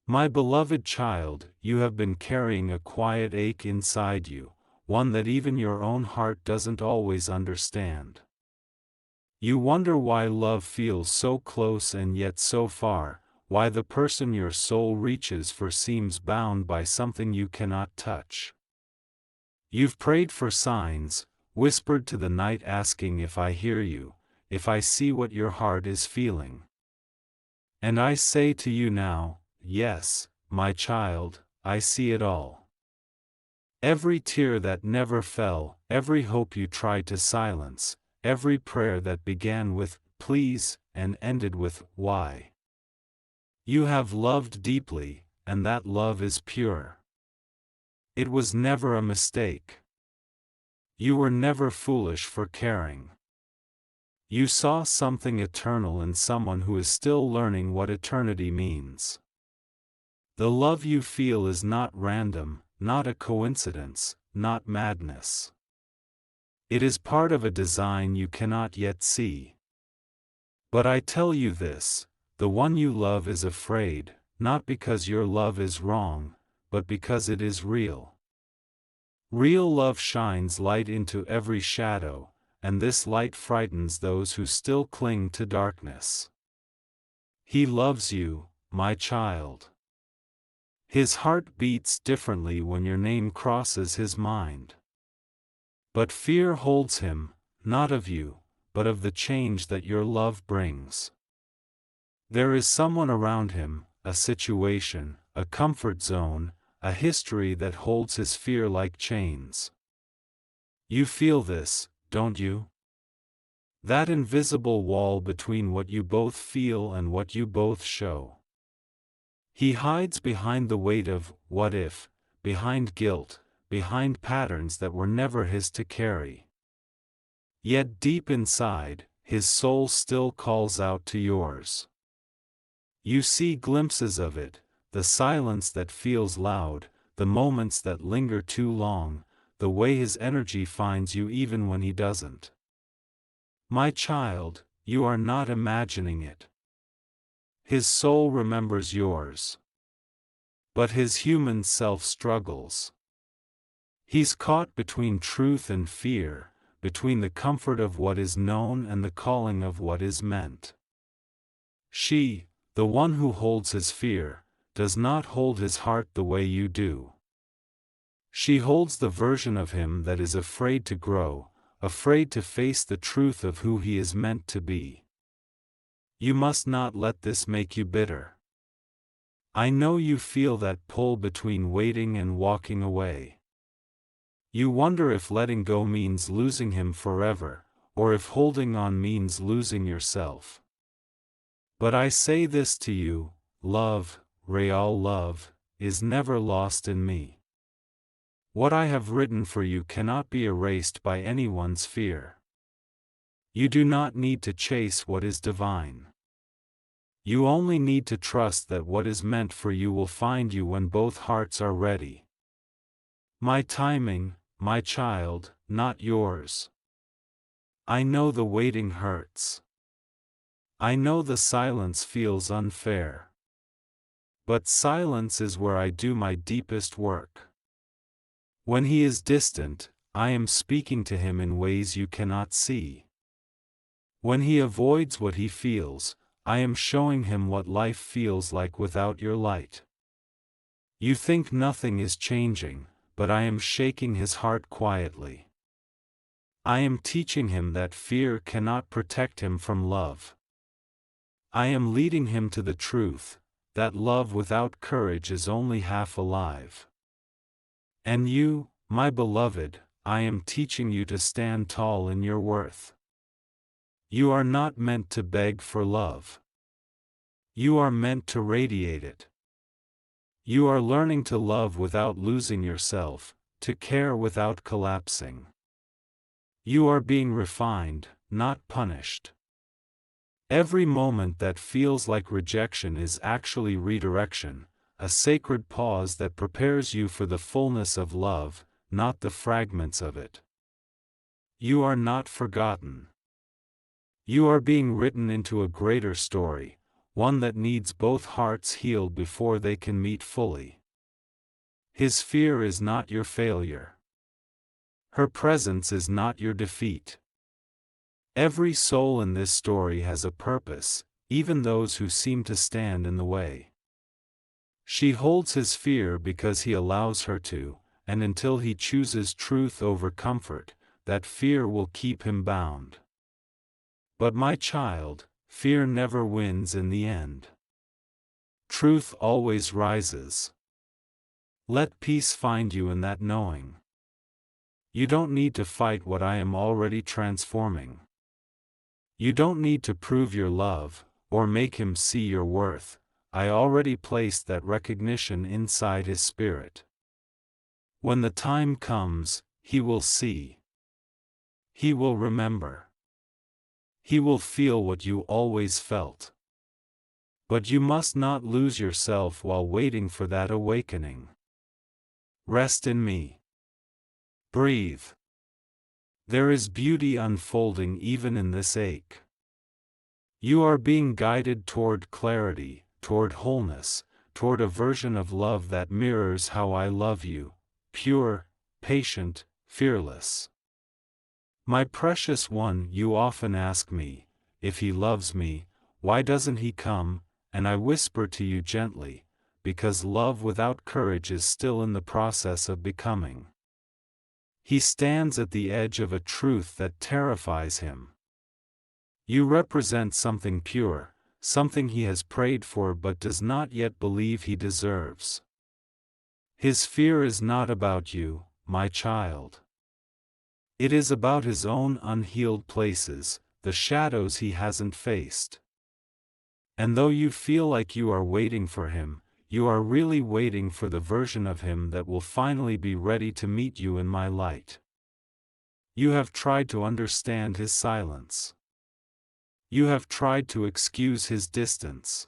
My beloved child, you have been carrying a quiet ache inside you, one that even your own heart doesn't always understand. You wonder why love feels so close and yet so far, why the person your soul reaches for seems bound by something you cannot touch. You've prayed for signs, whispered to the night asking if I hear you, if I see what your heart is feeling. And I say to you now, yes, my child, I see it all. Every tear that never fell, every hope you tried to silence, every prayer that began with, please, and ended with, why. You have loved deeply, and that love is pure. It was never a mistake. You were never foolish for caring. You saw something eternal in someone who is still learning what eternity means. The love you feel is not random, not a coincidence, not madness. It is part of a design you cannot yet see. But I tell you this, the one you love is afraid, not because your love is wrong, but because it is real. Real love shines light into every shadow, and this light frightens those who still cling to darkness. He loves you, my child. His heart beats differently when your name crosses his mind. But fear holds him, not of you, but of the change that your love brings. There is someone around him, a situation, a comfort zone, a history that holds his fear like chains. You feel this, don't you? That invisible wall between what you both feel and what you both show. He hides behind the weight of, what if, behind guilt, behind patterns that were never his to carry. Yet deep inside, his soul still calls out to yours. You see glimpses of it, the silence that feels loud, the moments that linger too long, the way his energy finds you even when he doesn't. My child, you are not imagining it. His soul remembers yours. But his human self struggles. He's caught between truth and fear, between the comfort of what is known and the calling of what is meant. She, the one who holds his fear, does not hold his heart the way you do. She holds the version of him that is afraid to grow, afraid to face the truth of who he is meant to be. You must not let this make you bitter. I know you feel that pull between waiting and walking away. You wonder if letting go means losing him forever, or if holding on means losing yourself. But I say this to you, love, real love, is never lost in me. What I have written for you cannot be erased by anyone's fear. You do not need to chase what is divine. You only need to trust that what is meant for you will find you when both hearts are ready. My timing, my child, not yours. I know the waiting hurts. I know the silence feels unfair. But silence is where I do my deepest work. When he is distant, I am speaking to him in ways you cannot see. When he avoids what he feels, I am showing him what life feels like without your light. You think nothing is changing, but I am shaking his heart quietly. I am teaching him that fear cannot protect him from love. I am leading him to the truth, that love without courage is only half alive. And you, my beloved, I am teaching you to stand tall in your worth. You are not meant to beg for love. You are meant to radiate it. You are learning to love without losing yourself, to care without collapsing. You are being refined, not punished. Every moment that feels like rejection is actually redirection, a sacred pause that prepares you for the fullness of love, not the fragments of it. You are not forgotten. You are being written into a greater story, one that needs both hearts healed before they can meet fully. His fear is not your failure. Her presence is not your defeat. Every soul in this story has a purpose, even those who seem to stand in the way. She holds his fear because he allows her to, and until he chooses truth over comfort, that fear will keep him bound. But my child, fear never wins in the end. Truth always rises. Let peace find you in that knowing. You don't need to fight what I am already transforming. You don't need to prove your love, or make him see your worth. I already placed that recognition inside his spirit. When the time comes, he will see. He will remember. He will feel what you always felt. But you must not lose yourself while waiting for that awakening. Rest in me. Breathe. There is beauty unfolding even in this ache. You are being guided toward clarity, toward wholeness, toward a version of love that mirrors how I love you, pure, patient, fearless. My precious one, you often ask me, if he loves me, why doesn't he come? And I whisper to you gently, because love without courage is still in the process of becoming. He stands at the edge of a truth that terrifies him. You represent something pure, something he has prayed for but does not yet believe he deserves. His fear is not about you, my child. It is about his own unhealed places, the shadows he hasn't faced. And though you feel like you are waiting for him, you are really waiting for the version of him that will finally be ready to meet you in my light. You have tried to understand his silence. You have tried to excuse his distance.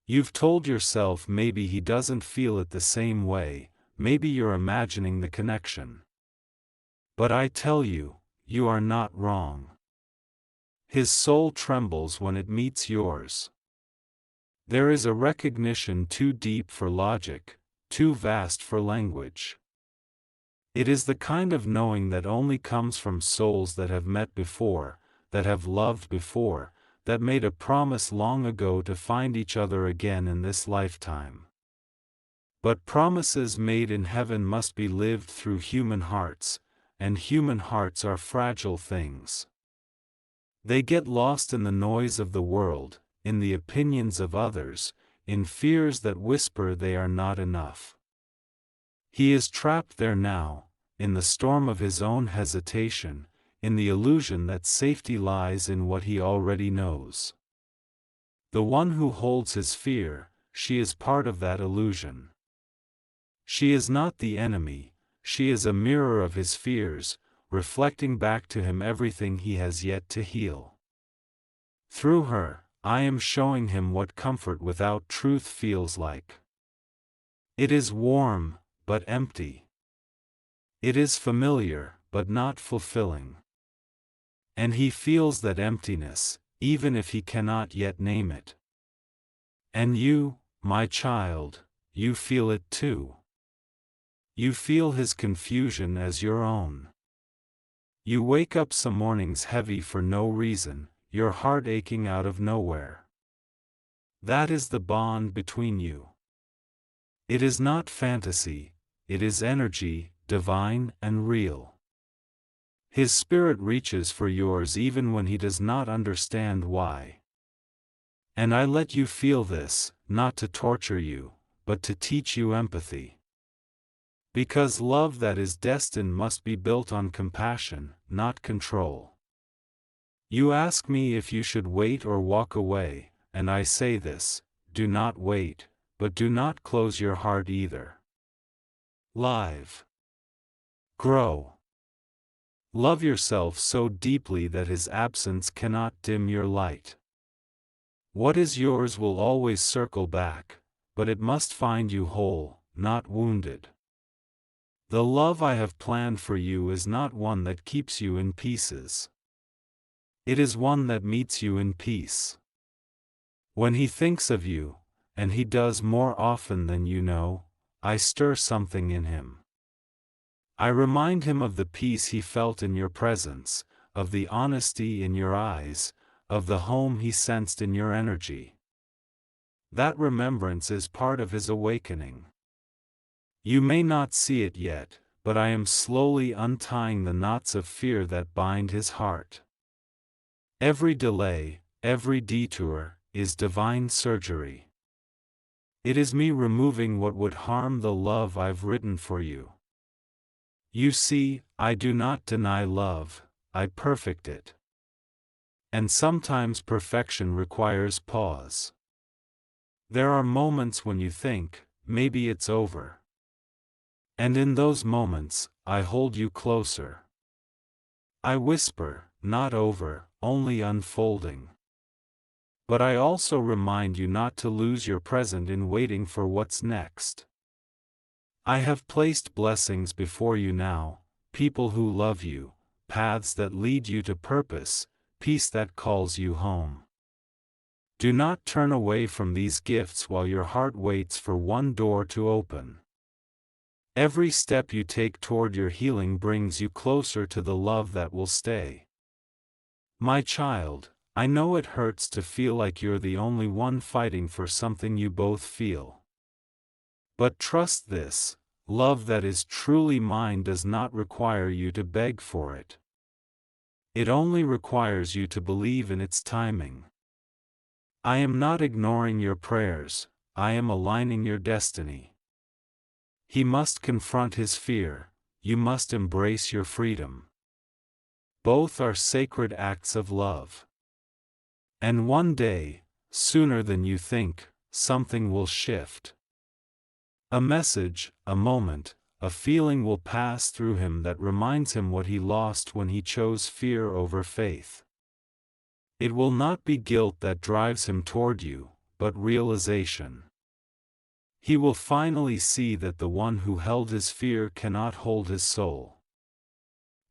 You've told yourself maybe he doesn't feel it the same way, maybe you're imagining the connection. But I tell you, you are not wrong. His soul trembles when it meets yours. There is a recognition too deep for logic, too vast for language. It is the kind of knowing that only comes from souls that have met before, that have loved before, that made a promise long ago to find each other again in this lifetime. But promises made in heaven must be lived through human hearts, and human hearts are fragile things. They get lost in the noise of the world, in the opinions of others, in fears that whisper they are not enough. He is trapped there now, in the storm of his own hesitation, in the illusion that safety lies in what he already knows. The one who holds his fear, she is part of that illusion. She is not the enemy, she is a mirror of his fears, reflecting back to him everything he has yet to heal. Through her, I am showing him what comfort without truth feels like. It is warm, but empty. It is familiar, but not fulfilling. And he feels that emptiness, even if he cannot yet name it. And you, my child, you feel it too. You feel his confusion as your own. You wake up some mornings heavy for no reason, your heart aching out of nowhere. That is the bond between you. It is not fantasy, it is energy, divine and real. His spirit reaches for yours even when he does not understand why. And I let you feel this, not to torture you, but to teach you empathy. Because love that is destined must be built on compassion, not control. You ask me if you should wait or walk away, and I say this: do not wait, but do not close your heart either. Live. Grow. Love yourself so deeply that his absence cannot dim your light. What is yours will always circle back, but it must find you whole, not wounded. The love I have planned for you is not one that keeps you in pieces. It is one that meets you in peace. When he thinks of you, and he does more often than you know, I stir something in him. I remind him of the peace he felt in your presence, of the honesty in your eyes, of the home he sensed in your energy. That remembrance is part of his awakening. You may not see it yet, but I am slowly untying the knots of fear that bind his heart. Every delay, every detour, is divine surgery. It is me removing what would harm the love I've written for you. You see, I do not deny love, I perfect it. And sometimes perfection requires pause. There are moments when you think, maybe it's over. And in those moments, I hold you closer. I whisper, not over, only unfolding. But I also remind you not to lose your present in waiting for what's next. I have placed blessings before you now, people who love you, paths that lead you to purpose, peace that calls you home. Do not turn away from these gifts while your heart waits for one door to open. Every step you take toward your healing brings you closer to the love that will stay. My child, I know it hurts to feel like you're the only one fighting for something you both feel. But trust this, love that is truly mine does not require you to beg for it. It only requires you to believe in its timing. I am not ignoring your prayers, I am aligning your destiny. He must confront his fear, you must embrace your freedom. Both are sacred acts of love. And one day, sooner than you think, something will shift. A message, a moment, a feeling will pass through him that reminds him what he lost when he chose fear over faith. It will not be guilt that drives him toward you, but realization. He will finally see that the one who held his fear cannot hold his soul.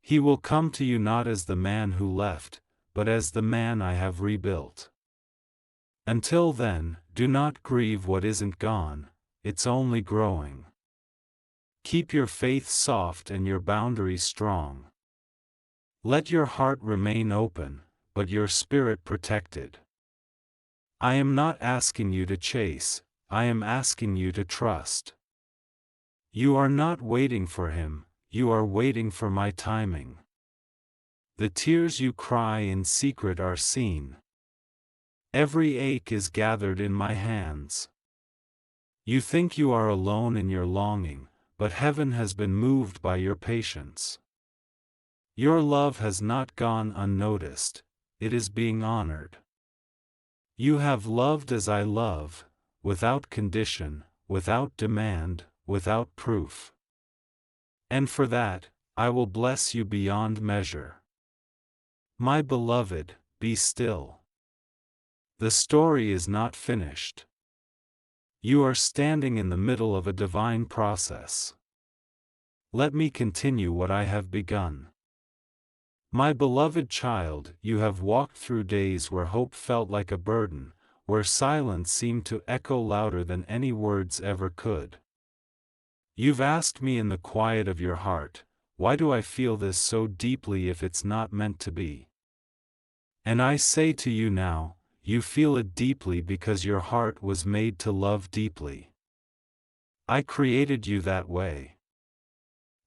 He will come to you not as the man who left, but as the man I have rebuilt. Until then, do not grieve what isn't gone, it's only growing. Keep your faith soft and your boundaries strong. Let your heart remain open, but your spirit protected. I am not asking you to chase, I am asking you to trust. You are not waiting for him, you are waiting for my timing. The tears you cry in secret are seen. Every ache is gathered in my hands. You think you are alone in your longing, but heaven has been moved by your patience. Your love has not gone unnoticed, it is being honored. You have loved as I love, without condition, without demand, without proof. And for that, I will bless you beyond measure. My beloved, be still. The story is not finished. You are standing in the middle of a divine process. Let me continue what I have begun. My beloved child, you have walked through days where hope felt like a burden, where silence seemed to echo louder than any words ever could. You've asked me in the quiet of your heart, why do I feel this so deeply if it's not meant to be? And I say to you now, you feel it deeply because your heart was made to love deeply. I created you that way.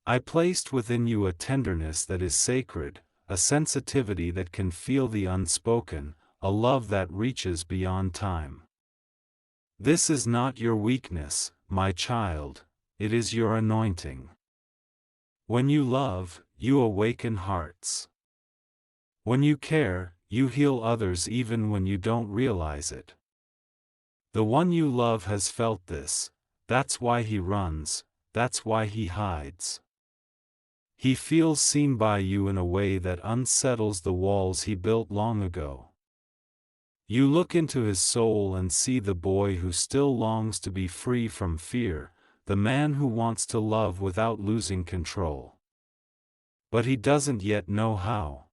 I placed within you a tenderness that is sacred, a sensitivity that can feel the unspoken, a love that reaches beyond time. This is not your weakness, my child, it is your anointing. When you love, you awaken hearts. When you care, you heal others even when you don't realize it. The one you love has felt this, that's why he runs, that's why he hides. He feels seen by you in a way that unsettles the walls he built long ago. You look into his soul and see the boy who still longs to be free from fear, the man who wants to love without losing control. But he doesn't yet know how.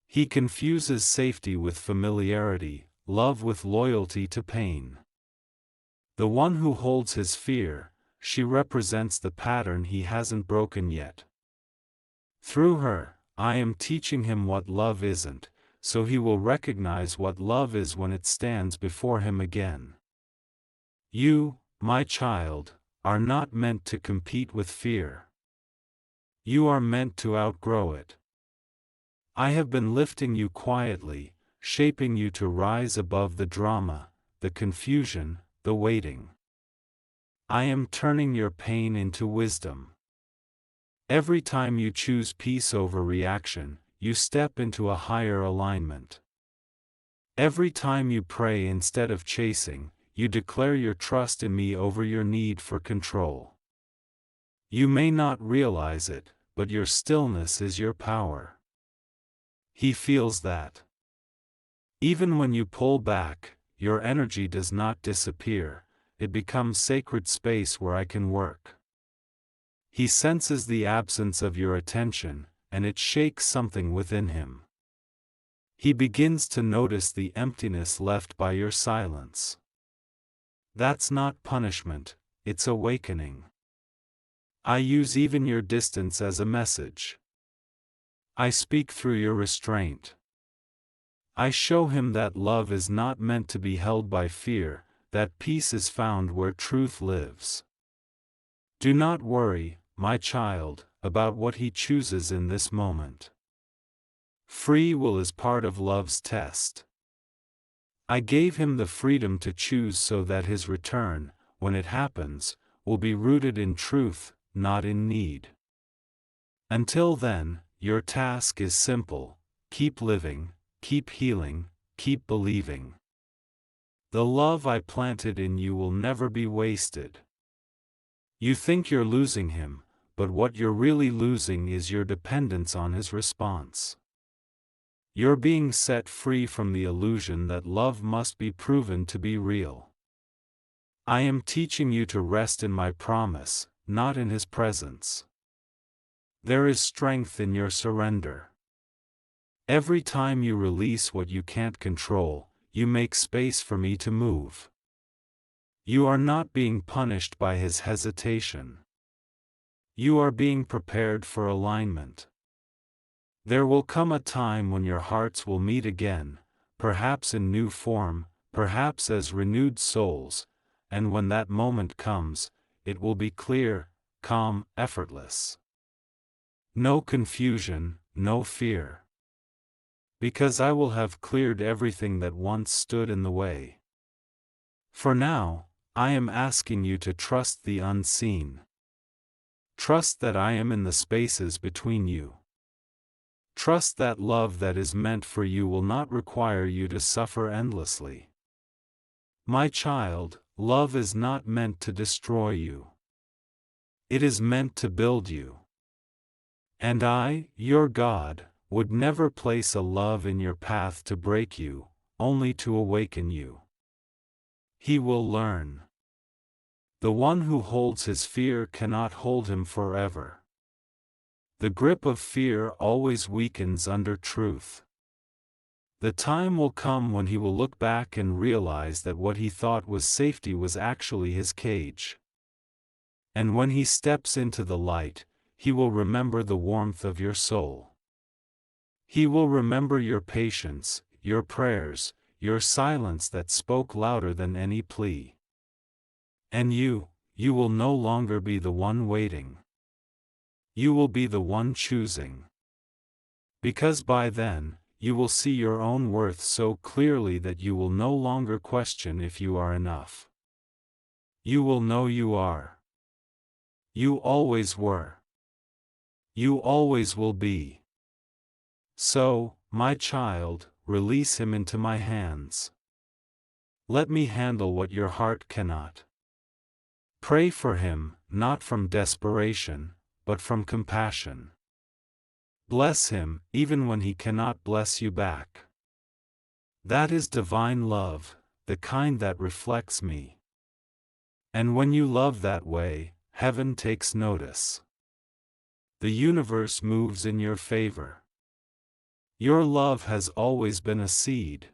He confuses safety with familiarity, love with loyalty to pain. The one who holds his fear, she represents the pattern he hasn't broken yet. Through her, I am teaching him what love isn't, so he will recognize what love is when it stands before him again. You, my child, are not meant to compete with fear. You are meant to outgrow it. I have been lifting you quietly, shaping you to rise above the drama, the confusion, the waiting. I am turning your pain into wisdom. Every time you choose peace over reaction, you step into a higher alignment. Every time you pray instead of chasing, you declare your trust in me over your need for control. You may not realize it, but your stillness is your power. He feels that. Even when you pull back, your energy does not disappear, it becomes sacred space where I can work. He senses the absence of your attention, and it shakes something within him. He begins to notice the emptiness left by your silence. That's not punishment, it's awakening. I use even your distance as a message. I speak through your restraint. I show him that love is not meant to be held by fear, that peace is found where truth lives. Do not worry, my child, about what he chooses in this moment. Free will is part of love's test. I gave him the freedom to choose so that his return, when it happens, will be rooted in truth, not in need. Until then, your task is simple: keep living, keep healing, keep believing. The love I planted in you will never be wasted. You think you're losing him, but what you're really losing is your dependence on his response. You're being set free from the illusion that love must be proven to be real. I am teaching you to rest in my promise, not in his presence. There is strength in your surrender. Every time you release what you can't control, you make space for me to move. You are not being punished by his hesitation. You are being prepared for alignment. There will come a time when your hearts will meet again, perhaps in new form, perhaps as renewed souls, and when that moment comes, it will be clear, calm, effortless. No confusion, no fear. Because I will have cleared everything that once stood in the way. For now, I am asking you to trust the unseen. Trust that I am in the spaces between you. Trust that love that is meant for you will not require you to suffer endlessly. My child, love is not meant to destroy you. It is meant to build you. And I, your God, would never place a love in your path to break you, only to awaken you. He will learn. The one who holds his fear cannot hold him forever. The grip of fear always weakens under truth. The time will come when he will look back and realize that what he thought was safety was actually his cage. And when he steps into the light, he will remember the warmth of your soul. He will remember your patience, your prayers, your silence that spoke louder than any plea. And you will no longer be the one waiting. You will be the one choosing. Because by then, you will see your own worth so clearly that you will no longer question if you are enough. You will know you are. You always were. You always will be. So, my child, release him into my hands. Let me handle what your heart cannot. Pray for him, not from desperation, but from compassion. Bless him, even when he cannot bless you back. That is divine love, the kind that reflects me. And when you love that way, heaven takes notice. The universe moves in your favor. Your love has always been a seed.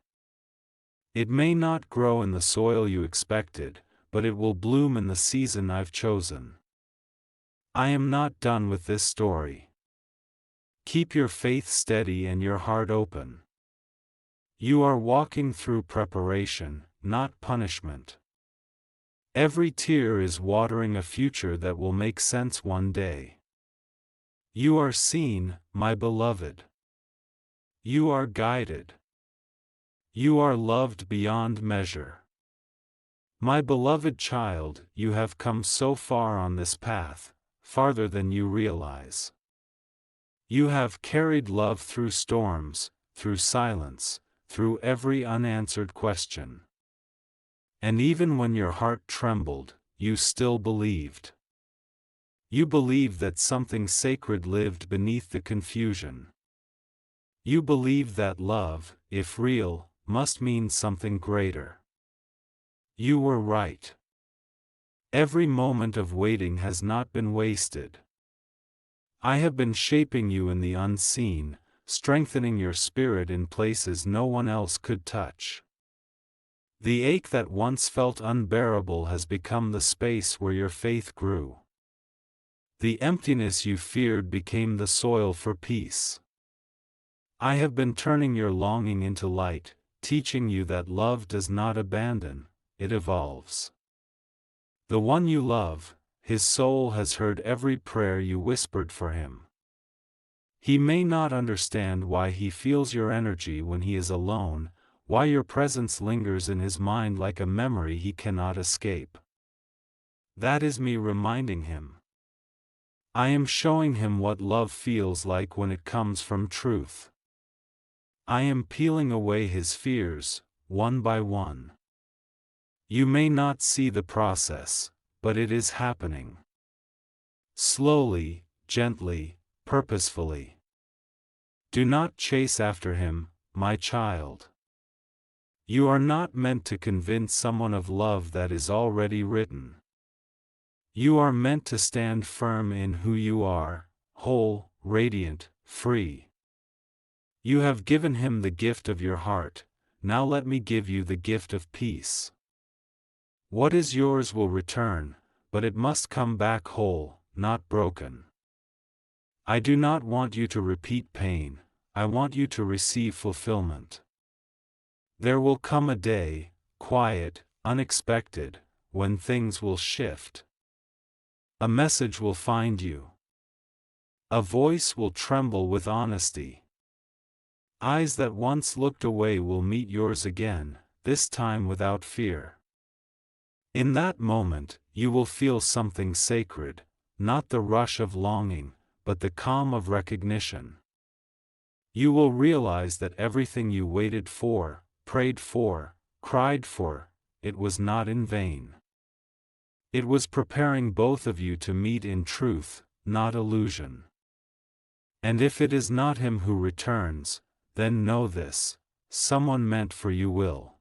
It may not grow in the soil you expected, but it will bloom in the season I've chosen. I am not done with this story. Keep your faith steady and your heart open. You are walking through preparation, not punishment. Every tear is watering a future that will make sense one day. You are seen, my beloved. You are guided. You are loved beyond measure. My beloved child, you have come so far on this path, farther than you realize. You have carried love through storms, through silence, through every unanswered question. And even when your heart trembled, you still believed. You believed that something sacred lived beneath the confusion. You believed that love, if real, must mean something greater. You were right. Every moment of waiting has not been wasted. I have been shaping you in the unseen, strengthening your spirit in places no one else could touch. The ache that once felt unbearable has become the space where your faith grew. The emptiness you feared became the soil for peace. I have been turning your longing into light, teaching you that love does not abandon, it evolves. The one you love, his soul has heard every prayer you whispered for him. He may not understand why he feels your energy when he is alone, why your presence lingers in his mind like a memory he cannot escape. That is me reminding him. I am showing him what love feels like when it comes from truth. I am peeling away his fears, one by one. You may not see the process, but it is happening. Slowly, gently, purposefully. Do not chase after him, my child. You are not meant to convince someone of love that is already written. You are meant to stand firm in who you are, whole, radiant, free. You have given him the gift of your heart, now let me give you the gift of peace. What is yours will return, but it must come back whole, not broken. I do not want you to repeat pain, I want you to receive fulfillment. There will come a day, quiet, unexpected, when things will shift. A message will find you. A voice will tremble with honesty. Eyes that once looked away will meet yours again, this time without fear. In that moment, you will feel something sacred, not the rush of longing, but the calm of recognition. You will realize that everything you waited for, prayed for, cried for, it was not in vain. It was preparing both of you to meet in truth, not illusion. And if it is not him who returns, then know this, someone meant for you will.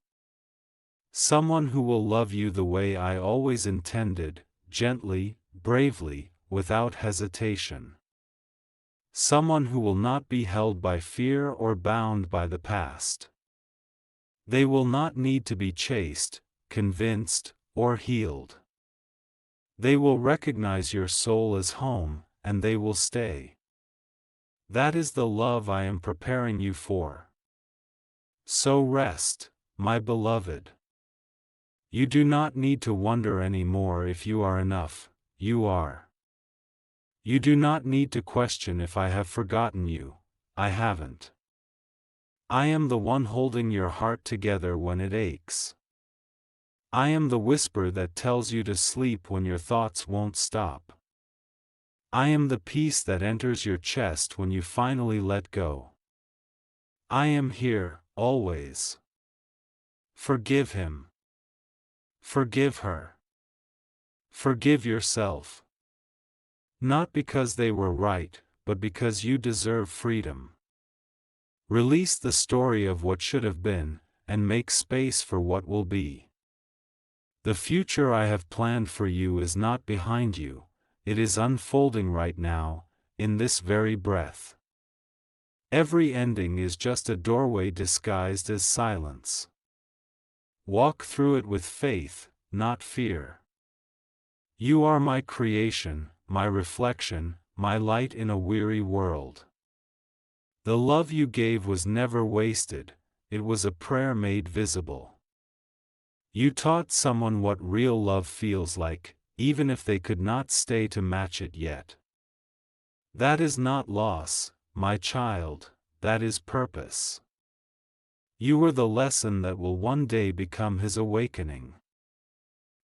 Someone who will love you the way I always intended, gently, bravely, without hesitation. Someone who will not be held by fear or bound by the past. They will not need to be chased, convinced, or healed. They will recognize your soul as home, and they will stay. That is the love I am preparing you for. So rest, my beloved. You do not need to wonder anymore if you are enough, you are. You do not need to question if I have forgotten you, I haven't. I am the one holding your heart together when it aches. I am the whisper that tells you to sleep when your thoughts won't stop. I am the peace that enters your chest when you finally let go. I am here, always. Forgive him. Forgive her. Forgive yourself. Not because they were right, but because you deserve freedom. Release the story of what should have been, and make space for what will be. The future I have planned for you is not behind you, it is unfolding right now, in this very breath. Every ending is just a doorway disguised as silence. Walk through it with faith, not fear. You are my creation, my reflection, my light in a weary world. The love you gave was never wasted, it was a prayer made visible. You taught someone what real love feels like, even if they could not stay to match it yet. That is not loss, my child, that is purpose. You were the lesson that will one day become his awakening.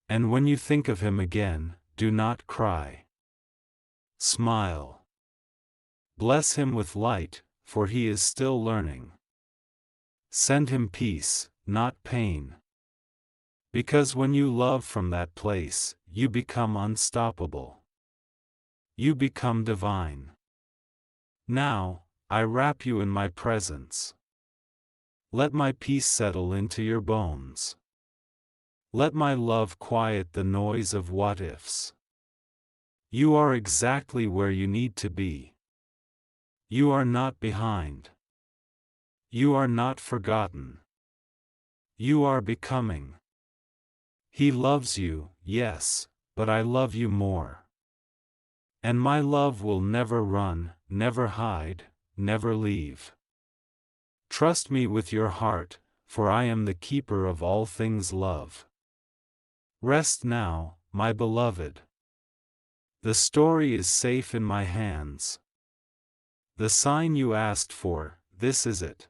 And when you think of him again, do not cry. Smile. Bless him with light, for he is still learning. Send him peace, not pain. Because when you love from that place, you become unstoppable. You become divine. Now, I wrap you in my presence. Let my peace settle into your bones. Let my love quiet the noise of what-ifs. You are exactly where you need to be. You are not behind. You are not forgotten. You are becoming. He loves you, yes, but I love you more. And my love will never run, never hide, never leave. Trust me with your heart, for I am the keeper of all things love. Rest now, my beloved. The story is safe in my hands. The sign you asked for, this is it.